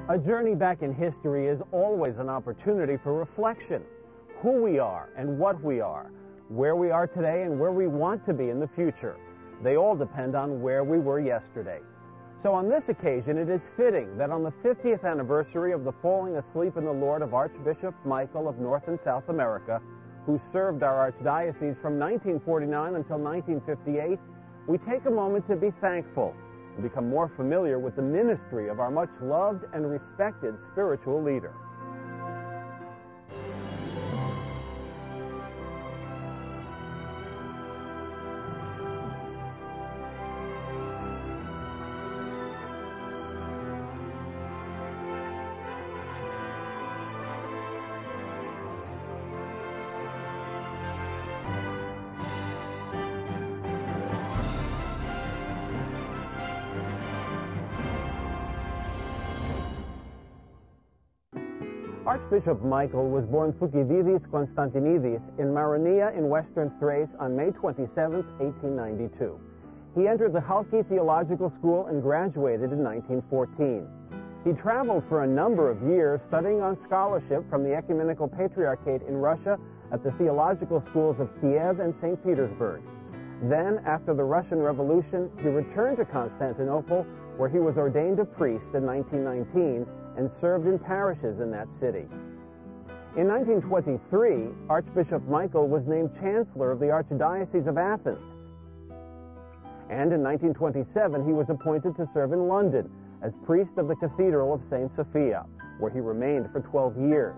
A journey back in history is always an opportunity for reflection. Who we are and what we are, where we are today and where we want to be in the future. They all depend on where we were yesterday. So on this occasion, it is fitting that on the 50th anniversary of the falling asleep in the Lord of Archbishop Michael of North and South America, who served our archdiocese from 1949 until 1958, we take a moment to be thankful and become more familiar with the ministry of our much loved and respected spiritual leader. Archbishop Michael was born Thukydides Konstantinidis in Maronia in Western Thrace on May 27, 1892. He entered the Halki Theological School and graduated in 1914. He traveled for a number of years studying on scholarship from the Ecumenical Patriarchate in Russia at the theological schools of Kiev and St. Petersburg. Then, after the Russian Revolution, he returned to Constantinople, where he was ordained a priest in 1919 and served in parishes in that city. In 1923, Archbishop Michael was named Chancellor of the Archdiocese of Athens. And in 1927, he was appointed to serve in London as priest of the Cathedral of St. Sophia, where he remained for 12 years.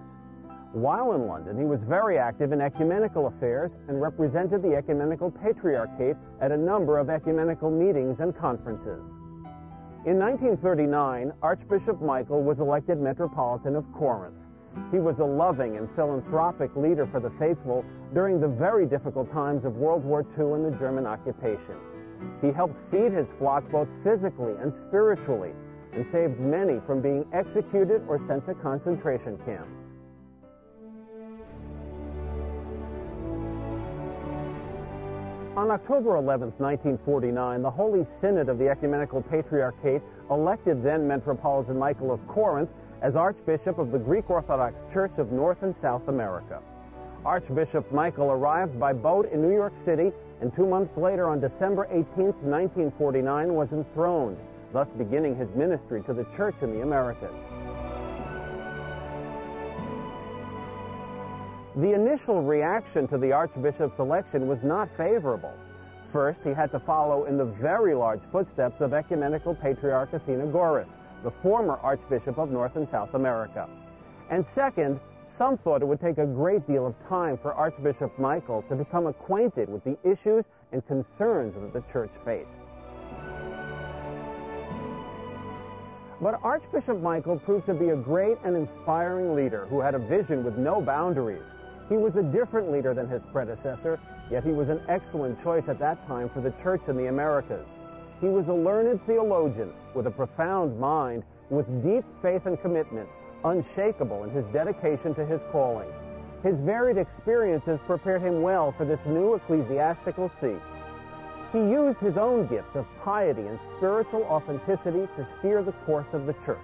While in London, he was very active in ecumenical affairs and represented the Ecumenical Patriarchate at a number of ecumenical meetings and conferences. In 1939, Archbishop Michael was elected Metropolitan of Corinth. He was a loving and philanthropic leader for the faithful during the very difficult times of World War II and the German occupation. He helped feed his flock both physically and spiritually and saved many from being executed or sent to concentration camps. On October 11, 1949, the Holy Synod of the Ecumenical Patriarchate elected then Metropolitan Michael of Corinth as Archbishop of the Greek Orthodox Church of North and South America. Archbishop Michael arrived by boat in New York City, and 2 months later, on December 18, 1949, was enthroned, thus beginning his ministry to the Church in the Americas. The initial reaction to the Archbishop's election was not favorable. First, he had to follow in the very large footsteps of Ecumenical Patriarch Athenagoras, the former Archbishop of North and South America. And second, some thought it would take a great deal of time for Archbishop Michael to become acquainted with the issues and concerns that the Church faced. But Archbishop Michael proved to be a great and inspiring leader who had a vision with no boundaries. He was a different leader than his predecessor, yet he was an excellent choice at that time for the Church in the Americas. He was a learned theologian with a profound mind, with deep faith and commitment, unshakable in his dedication to his calling. His varied experiences prepared him well for this new ecclesiastical seat. He used his own gifts of piety and spiritual authenticity to steer the course of the Church.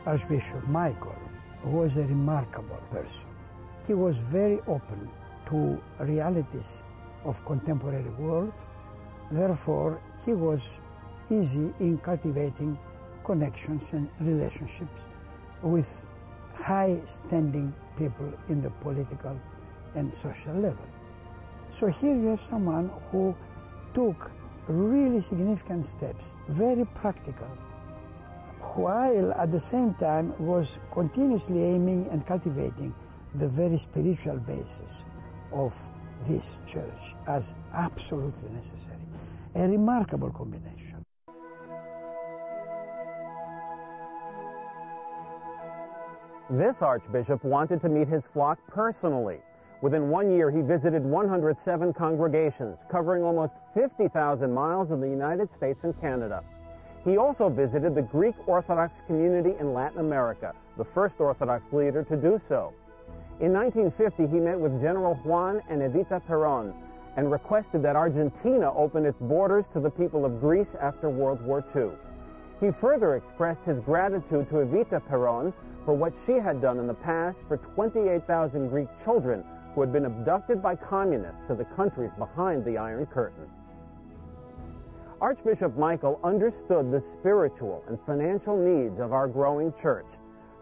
Archbishop Michael was a remarkable person. He was very open to realities of contemporary world. Therefore, he was easy in cultivating connections and relationships with high-standing people in the political and social level. So here you have someone who took really significant steps, very practical, while at the same time was continuously aiming and cultivating the very spiritual basis of this church as absolutely necessary. A remarkable combination. This Archbishop wanted to meet his flock personally. Within 1 year, he visited 107 congregations, covering almost 50,000 miles in the United States and Canada. He also visited the Greek Orthodox community in Latin America, the first Orthodox leader to do so. In 1950, he met with General Juan and Evita Perón and requested that Argentina open its borders to the people of Greece after World War II. He further expressed his gratitude to Evita Peron for what she had done in the past for 28,000 Greek children who had been abducted by communists to the countries behind the Iron Curtain. Archbishop Michael understood the spiritual and financial needs of our growing church.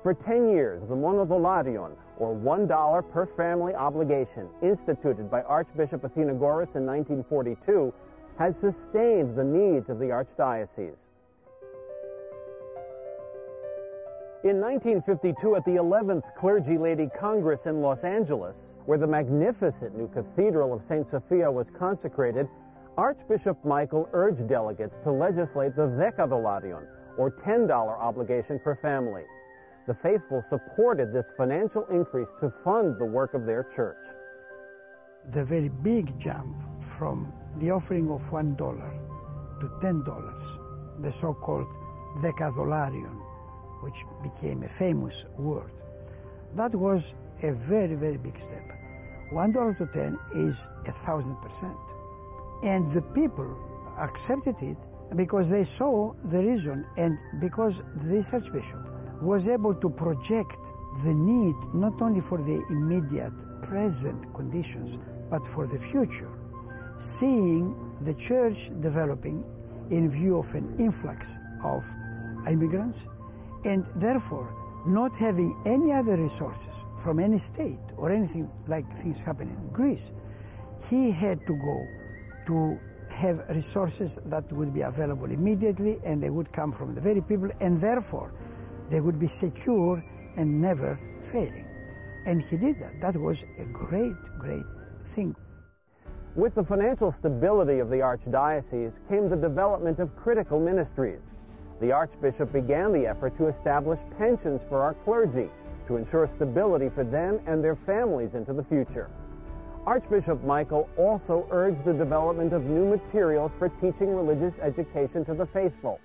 For 10 years, the monodollarion, or $1 per family obligation, instituted by Archbishop Athenagoras in 1942, had sustained the needs of the archdiocese. In 1952, at the 11th Clergy Lady Congress in Los Angeles, where the magnificent new Cathedral of St. Sophia was consecrated, Archbishop Michael urged delegates to legislate the $10, or $10 obligation per family. The faithful supported this financial increase to fund the work of their church. The very big jump from the offering of $1 to $10, the so-called $10, which became a famous word, that was a very, very big step. $1 to 10 is 1,000%. And the people accepted it because they saw the reason, and because this Archbishop was able to project the need not only for the immediate present conditions, but for the future, seeing the church developing in view of an influx of immigrants, and therefore not having any other resources from any state or anything like things happening in Greece. He had to go to have resources that would be available immediately, and they would come from the very people, and therefore they would be secure and never failing. And he did that. That was a great, great thing. With the financial stability of the archdiocese came the development of critical ministries. The Archbishop began the effort to establish pensions for our clergy to ensure stability for them and their families into the future. Archbishop Michael also urged the development of new materials for teaching religious education to the faithful,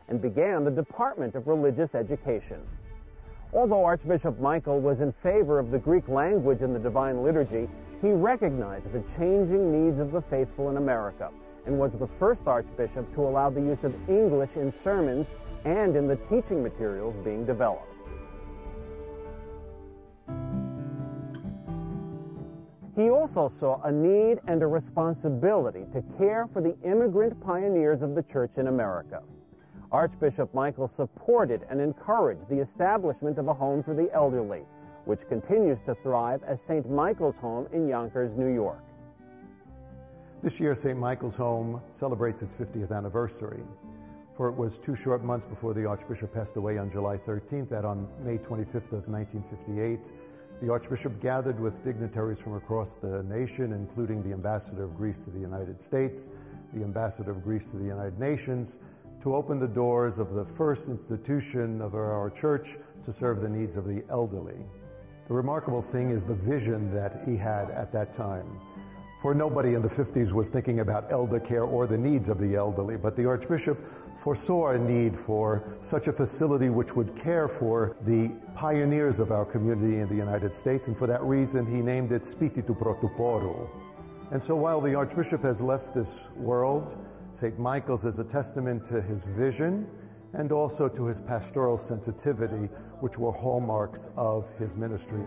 and began the Department of Religious Education. Although Archbishop Michael was in favor of the Greek language in the Divine Liturgy, he recognized the changing needs of the faithful in America, and was the first Archbishop to allow the use of English in sermons and in the teaching materials being developed. He also saw a need and a responsibility to care for the immigrant pioneers of the Church in America. Archbishop Michael supported and encouraged the establishment of a home for the elderly, which continues to thrive as St. Michael's Home in Yonkers, New York. This year, St. Michael's Home celebrates its 50th anniversary. For it was 2 short months before the Archbishop passed away on July 13th that on May 25th of 1958, the Archbishop gathered with dignitaries from across the nation, including the Ambassador of Greece to the United States, the Ambassador of Greece to the United Nations, to open the doors of the first institution of our church to serve the needs of the elderly. The remarkable thing is the vision that he had at that time. For nobody in the 50s was thinking about elder care or the needs of the elderly, but the Archbishop foresaw a need for such a facility which would care for the pioneers of our community in the United States, and for that reason he named it Spiti tou Protoporou. And so while the Archbishop has left this world, St. Michael's is a testament to his vision and also to his pastoral sensitivity, which were hallmarks of his ministry.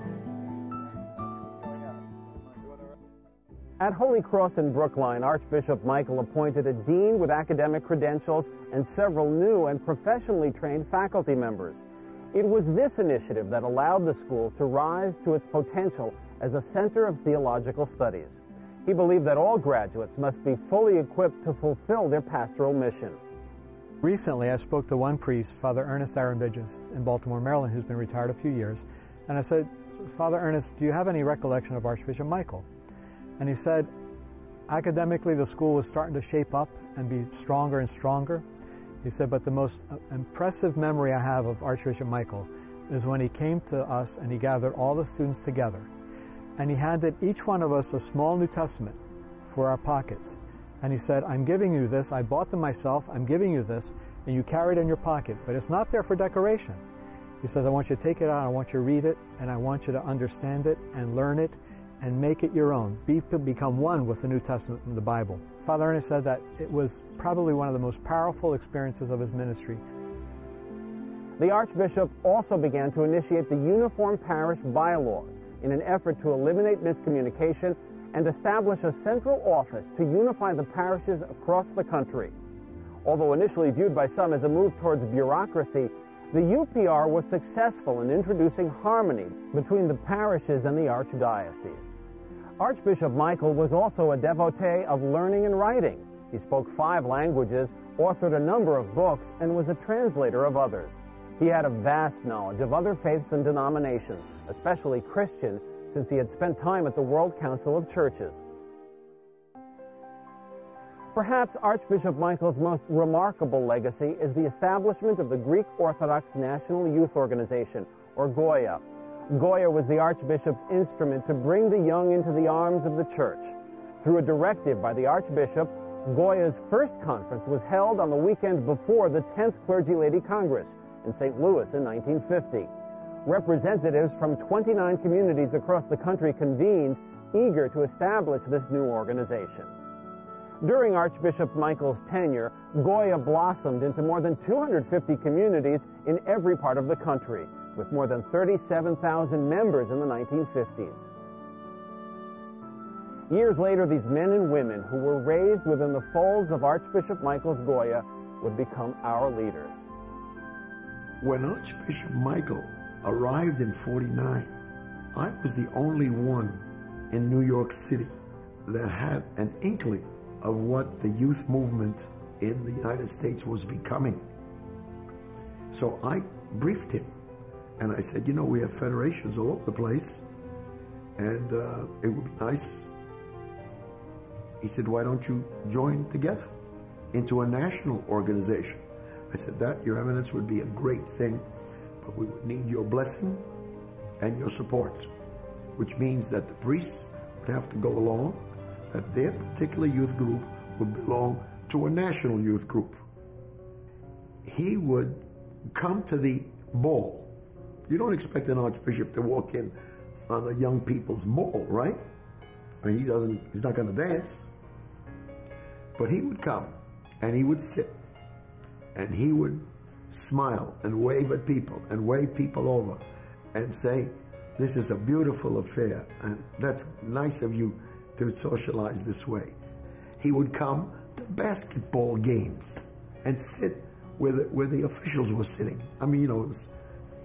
At Holy Cross in Brookline, Archbishop Michael appointed a dean with academic credentials and several new and professionally trained faculty members. It was this initiative that allowed the school to rise to its potential as a center of theological studies. He believed that all graduates must be fully equipped to fulfill their pastoral mission. Recently, I spoke to one priest, Father Ernest Arambiges, in Baltimore, Maryland, who's been retired a few years, and I said, Father Ernest, do you have any recollection of Archbishop Michael? And he said, academically, the school was starting to shape up and be stronger and stronger. He said, but the most impressive memory I have of Archbishop Michael is when he came to us and he gathered all the students together. And he handed each one of us a small New Testament for our pockets. And he said, I'm giving you this. I bought them myself. I'm giving you this. And you carry it in your pocket. But it's not there for decoration. He says, I want you to take it out. I want you to read it. And I want you to understand it and learn it and make it your own. Become one with the New Testament and the Bible. Father Ernest said that it was probably one of the most powerful experiences of his ministry. The Archbishop also began to initiate the Uniform Parish Bylaws in an effort to eliminate miscommunication and establish a central office to unify the parishes across the country. Although initially viewed by some as a move towards bureaucracy, the UPR was successful in introducing harmony between the parishes and the archdiocese. Archbishop Michael was also a devotee of learning and writing. He spoke 5 languages, authored a number of books, and was a translator of others. He had a vast knowledge of other faiths and denominations, especially Christian, since he had spent time at the World Council of Churches. Perhaps Archbishop Michael's most remarkable legacy is the establishment of the Greek Orthodox National Youth Organization, or Goya. Goya was the Archbishop's instrument to bring the young into the arms of the Church. Through a directive by the Archbishop, Goya's first conference was held on the weekend before the 10th Clergy Lady Congress in St. Louis in 1950. Representatives from 29 communities across the country convened, eager to establish this new organization. During Archbishop Michael's tenure, Goya blossomed into more than 250 communities in every part of the country, with more than 37,000 members in the 1950s. Years later, these men and women who were raised within the folds of Archbishop Michael's Goya would become our leaders. When Archbishop Michael arrived in '49, I was the only one in New York City that had an inkling of what the youth movement in the United States was becoming. So I briefed him and I said, you know, we have federations all over the place and it would be nice. He said, why don't you join together into a national organization? I said, that, Your Eminence, would be a great thing, but we would need your blessing and your support, which means that the priests would have to go along, that their particular youth group would belong to a national youth group. He would come to the ball. You don't expect an archbishop to walk in on the young people's ball, right? I mean, he's not going to dance. But he would come and he would sit and he would smile and wave at people and wave people over and say, this is a beautiful affair and that's nice of you to socialize this way. He would come to basketball games and sit where the officials were sitting. I mean, you know,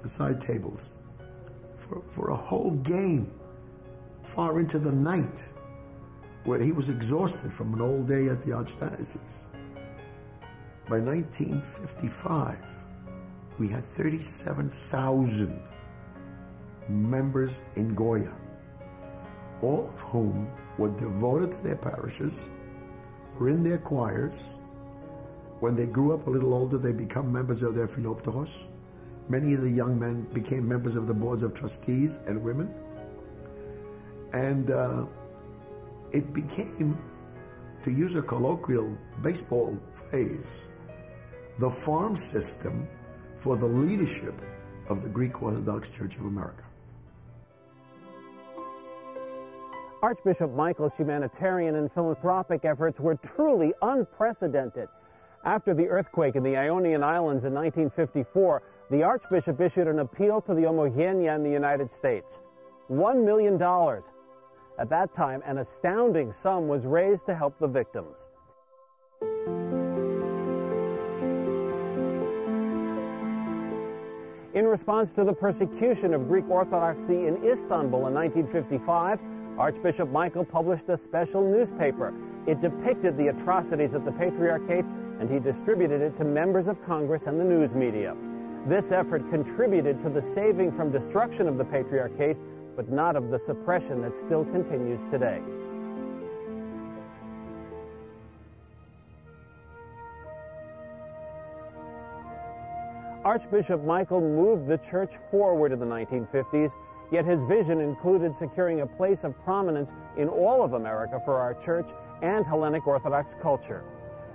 the side tables for a whole game far into the night, where he was exhausted from an all day at the Archdiocese. By 1955, we had 37,000 members in Goya, all of whom were devoted to their parishes, were in their choirs. When they grew up a little older, they become members of their philopteros. Many of the young men became members of the boards of trustees and women. And it became, to use a colloquial baseball phrase, the farm system for the leadership of the Greek Orthodox Church of America. Archbishop Michael's humanitarian and philanthropic efforts were truly unprecedented. After the earthquake in the Ionian Islands in 1954, the Archbishop issued an appeal to the Homogenia in the United States. $1 million. At that time, an astounding sum was raised to help the victims. In response to the persecution of Greek Orthodoxy in Istanbul in 1955, Archbishop Michael published a special newspaper. It depicted the atrocities at the Patriarchate, and he distributed it to members of Congress and the news media. This effort contributed to the saving from destruction of the Patriarchate, but not of the suppression that still continues today. Archbishop Michael moved the church forward in the 1950s, yet his vision included securing a place of prominence in all of America for our church and Hellenic Orthodox culture.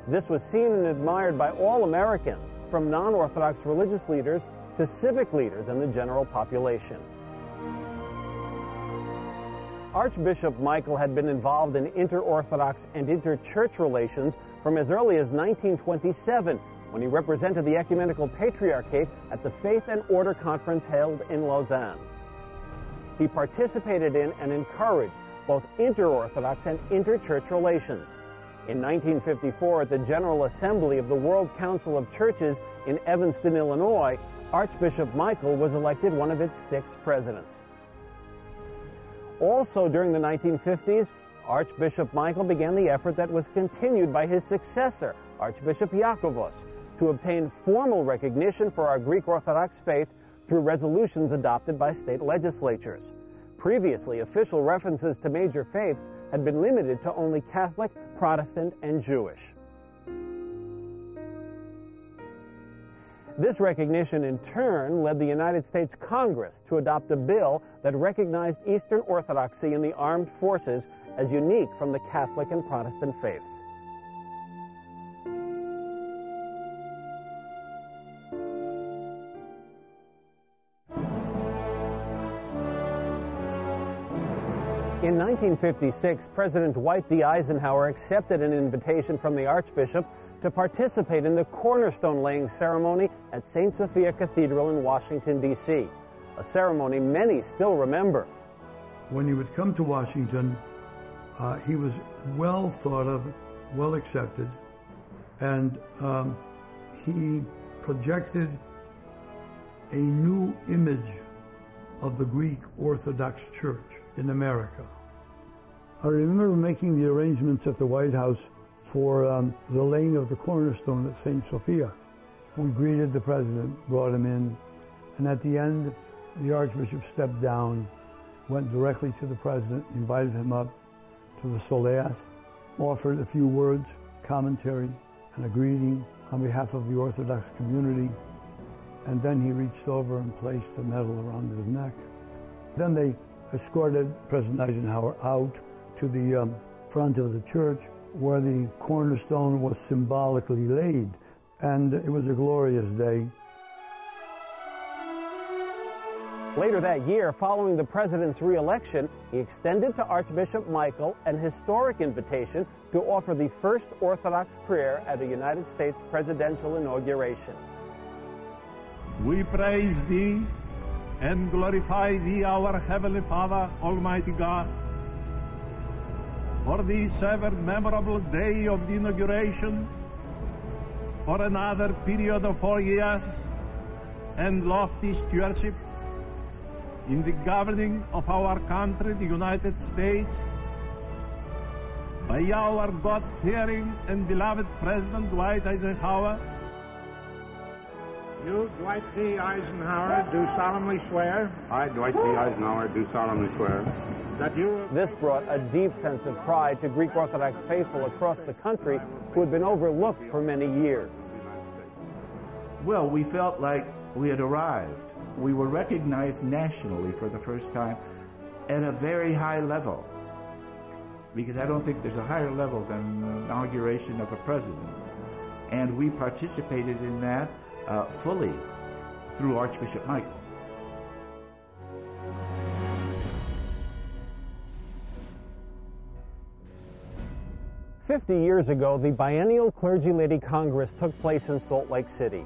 This was seen and admired by all Americans, from non-Orthodox religious leaders to civic leaders and the general population. Archbishop Michael had been involved in inter-Orthodox and inter-church relations from as early as 1927, when he represented the Ecumenical Patriarchate at the Faith and Order Conference held in Lausanne. He participated in and encouraged both inter-Orthodox and inter-church relations. In 1954, at the General Assembly of the World Council of Churches in Evanston, Illinois, Archbishop Michael was elected one of its 6 presidents. Also during the 1950s, Archbishop Michael began the effort that was continued by his successor, Archbishop Iakovos, to obtain formal recognition for our Greek Orthodox faith through resolutions adopted by state legislatures. Previously, official references to major faiths had been limited to only Catholic, Protestant, and Jewish. This recognition, in turn, led the United States Congress to adopt a bill that recognized Eastern Orthodoxy in the armed forces as unique from the Catholic and Protestant faiths. In 1956, President Dwight D. Eisenhower accepted an invitation from the Archbishop to participate in the cornerstone laying ceremony at St. Sophia Cathedral in Washington, D.C., a ceremony many still remember. When he would come to Washington, he was well thought of, well accepted, and he projected a new image of the Greek Orthodox Church in America. I remember making the arrangements at the White House for the laying of the cornerstone at St. Sophia. We greeted the president, brought him in, and at the end, the Archbishop stepped down, went directly to the president, invited him up to the Soleas, offered a few words, commentary, and a greeting on behalf of the Orthodox community, and then he reached over and placed a medal around his neck. Then they escorted President Eisenhower out to the front of the church, where the cornerstone was symbolically laid, and it was a glorious day. Later that year, following the president's re-election, he extended to Archbishop Michael an historic invitation to offer the first Orthodox prayer at a United States presidential inauguration. We praise Thee and glorify Thee, our Heavenly Father, Almighty God, for this ever memorable day of the inauguration, for another period of 4 years, and lofty stewardship in the governing of our country, the United States, by our God-fearing and beloved President Dwight Eisenhower. You, Dwight D. Eisenhower, do solemnly swear. I, Dwight D. Eisenhower, do solemnly swear. That you... This brought a deep sense of pride to Greek Orthodox faithful across the country who had been overlooked for many years. Well, we felt like we had arrived. We were recognized nationally for the first time at a very high level, because I don't think there's a higher level than the inauguration of a president. And we participated in that fully through Archbishop Michael. "50 years ago, the biennial Clergy Lady Congress took place in Salt Lake City.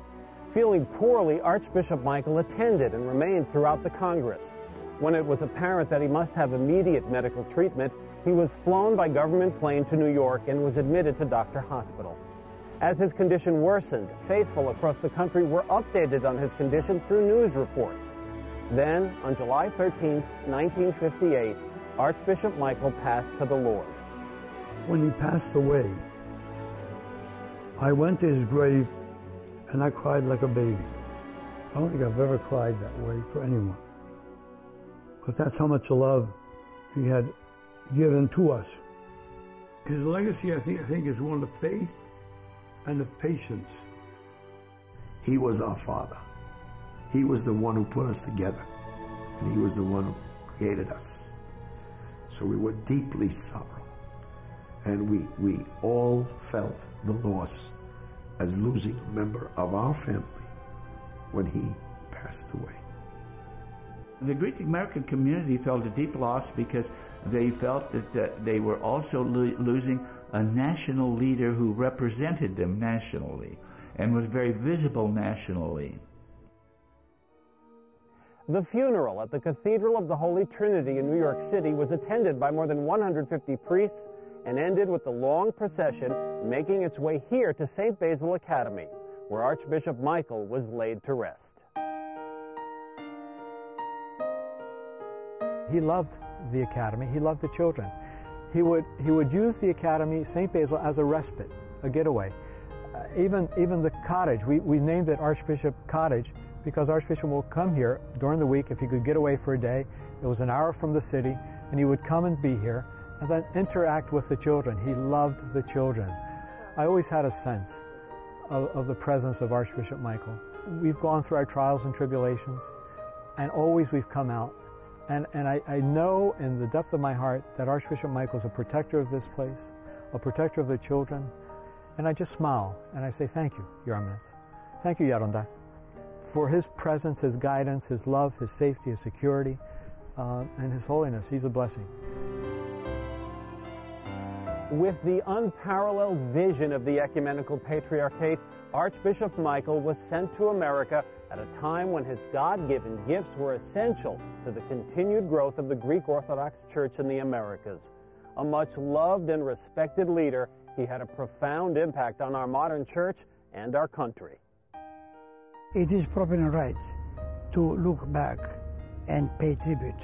Feeling poorly, Archbishop Michael attended and remained throughout the Congress. When it was apparent that he must have immediate medical treatment, he was flown by government plane to New York and was admitted to Doctor Hospital. As his condition worsened, faithful across the country were updated on his condition through news reports. Then, on July 13, 1958, Archbishop Michael passed to the Lord. When he passed away, I went to his grave and I cried like a baby. I don't think I've ever cried that way for anyone. But that's how much love he had given to us. His legacy, I think, is one of faith and of patience. He was our Father. He was the one who put us together, and he was the one who created us. So we were deeply sorrowful, and we all felt the loss as losing a member of our family when he passed away. The Greek American community felt a deep loss because they felt that they were also losing a national leader who represented them nationally. and was very visible nationally. The funeral at the Cathedral of the Holy Trinity in New York City was attended by more than 150 priests and ended with the long procession making its way here to St. Basil Academy, where Archbishop Michael was laid to rest. He loved the academy. He loved the children. He would use the academy, St. Basil, as a respite, a getaway. Even the cottage, we named it Archbishop Cottage because Archbishop will come here during the week if he could get away for a day. It was an hour from the city, and he would come and be here and then interact with the children. He loved the children. I always had a sense of the presence of Archbishop Michael. We've gone through our trials and tribulations, and always we've come out. And I know in the depth of my heart that Archbishop Michael is a protector of this place, a protector of the children. And I just smile and I say, thank you, Your Eminence. Thank you, Yaronda, for his presence, his guidance, his love, his safety, his security, and his holiness. He's a blessing. With the unparalleled vision of the ecumenical patriarchate, Archbishop Michael was sent to America at a time when his God-given gifts were essential to the continued growth of the Greek Orthodox Church in the Americas. A much loved and respected leader, he had a profound impact on our modern church and our country. It is proper and right to look back and pay tribute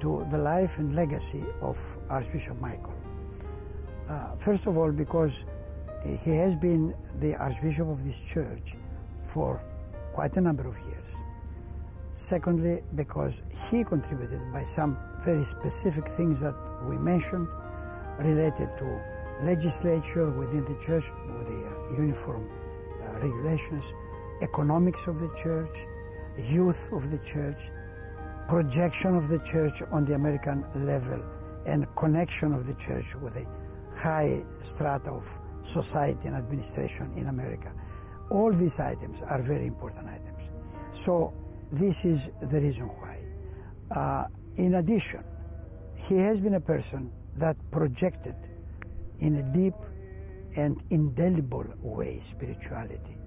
to the life and legacy of Archbishop Michael. First of all, because he has been the Archbishop of this church for quite a number of years. Secondly, because he contributed by some very specific things that we mentioned related to legislature within the church, with the uniform regulations, economics of the church, youth of the church, projection of the church on the American level, and connection of the church with the high strata of society and administration in America. All these items are very important items. So this is the reason why. In addition, he has been a person that projected in a deep and indelible way spirituality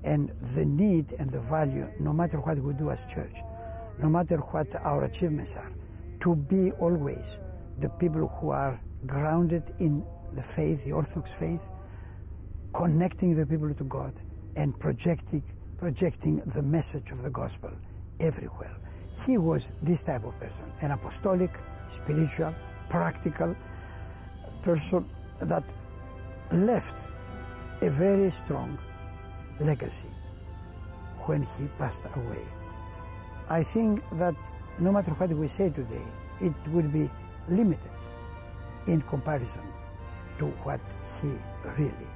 and the need and the value, no matter what we do as church, no matter what our achievements are, to be always the people who are grounded in the faith, the Orthodox faith, connecting the people to God and projecting the message of the gospel everywhere. He was this type of person, an apostolic, spiritual, practical person that left a very strong legacy when he passed away. I think that no matter what we say today, it will be limited in comparison to what he really